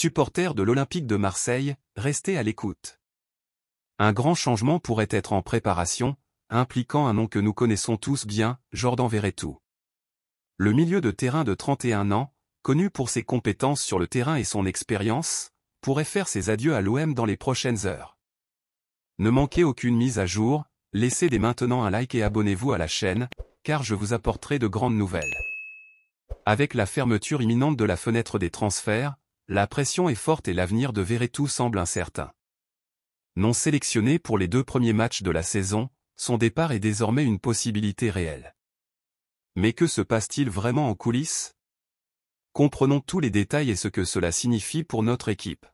Supporters de l'Olympique de Marseille, restez à l'écoute. Un grand changement pourrait être en préparation, impliquant un nom que nous connaissons tous bien, Jordan Verretou. Le milieu de terrain de 31 ans, connu pour ses compétences sur le terrain et son expérience, pourrait faire ses adieux à l'OM dans les prochaines heures. Ne manquez aucune mise à jour, laissez dès maintenant un like et abonnez-vous à la chaîne, car je vous apporterai de grandes nouvelles. Avec la fermeture imminente de la fenêtre des transferts, la pression est forte et l'avenir de Verretou semble incertain. Non sélectionné pour les 2 premiers matchs de la saison, son départ est désormais une possibilité réelle. Mais que se passe-t-il vraiment en coulisses? Comprenons tous les détails et ce que cela signifie pour notre équipe.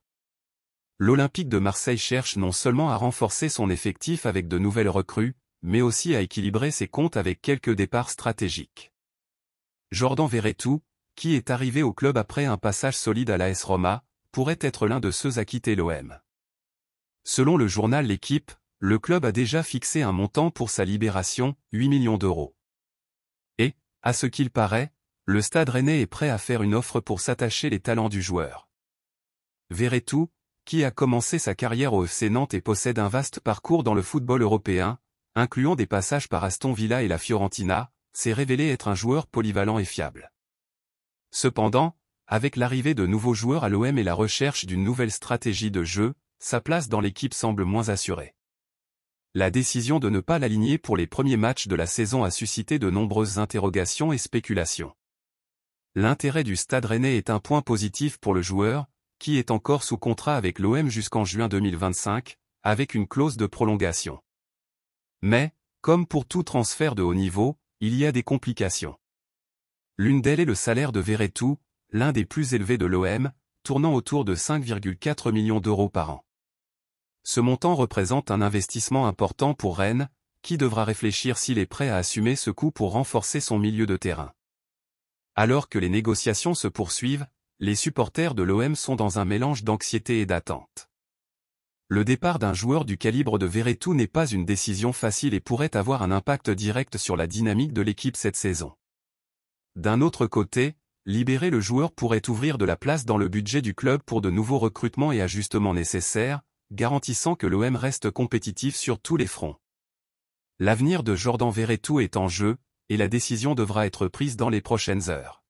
L'Olympique de Marseille cherche non seulement à renforcer son effectif avec de nouvelles recrues, mais aussi à équilibrer ses comptes avec quelques départs stratégiques. Jordan Verretou, qui est arrivé au club après un passage solide à l'AS Roma, pourrait être l'un de ceux à quitter l'OM. Selon le journal L'Équipe, le club a déjà fixé un montant pour sa libération, 8 millions d'euros. Et, à ce qu'il paraît, le Stade Rennais est prêt à faire une offre pour s'attacher les talents du joueur. Verretou, qui a commencé sa carrière au FC Nantes et possède un vaste parcours dans le football européen, incluant des passages par Aston Villa et la Fiorentina, s'est révélé être un joueur polyvalent et fiable. Cependant, avec l'arrivée de nouveaux joueurs à l'OM et la recherche d'une nouvelle stratégie de jeu, sa place dans l'équipe semble moins assurée. La décision de ne pas l'aligner pour les premiers matchs de la saison a suscité de nombreuses interrogations et spéculations. L'intérêt du Stade Rennais est un point positif pour le joueur, qui est encore sous contrat avec l'OM jusqu'en juin 2025, avec une clause de prolongation. Mais, comme pour tout transfert de haut niveau, il y a des complications. L'une d'elles est le salaire de Verretou, l'un des plus élevés de l'OM, tournant autour de 5,4 millions d'euros par an. Ce montant représente un investissement important pour Rennes, qui devra réfléchir s'il est prêt à assumer ce coût pour renforcer son milieu de terrain. Alors que les négociations se poursuivent, les supporters de l'OM sont dans un mélange d'anxiété et d'attente. Le départ d'un joueur du calibre de Verretou n'est pas une décision facile et pourrait avoir un impact direct sur la dynamique de l'équipe cette saison. D'un autre côté, libérer le joueur pourrait ouvrir de la place dans le budget du club pour de nouveaux recrutements et ajustements nécessaires, garantissant que l'OM reste compétitif sur tous les fronts. L'avenir de Jordan Verretou est en jeu, et la décision devra être prise dans les prochaines heures.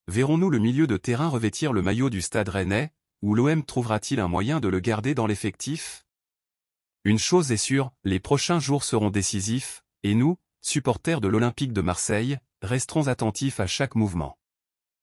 Verrons-nous le milieu de terrain revêtir le maillot du Stade Rennais, ou l'OM trouvera-t-il un moyen de le garder dans l'effectif? Une chose est sûre, les prochains jours seront décisifs, et nous, supporters de l'Olympique de Marseille, resterons attentifs à chaque mouvement.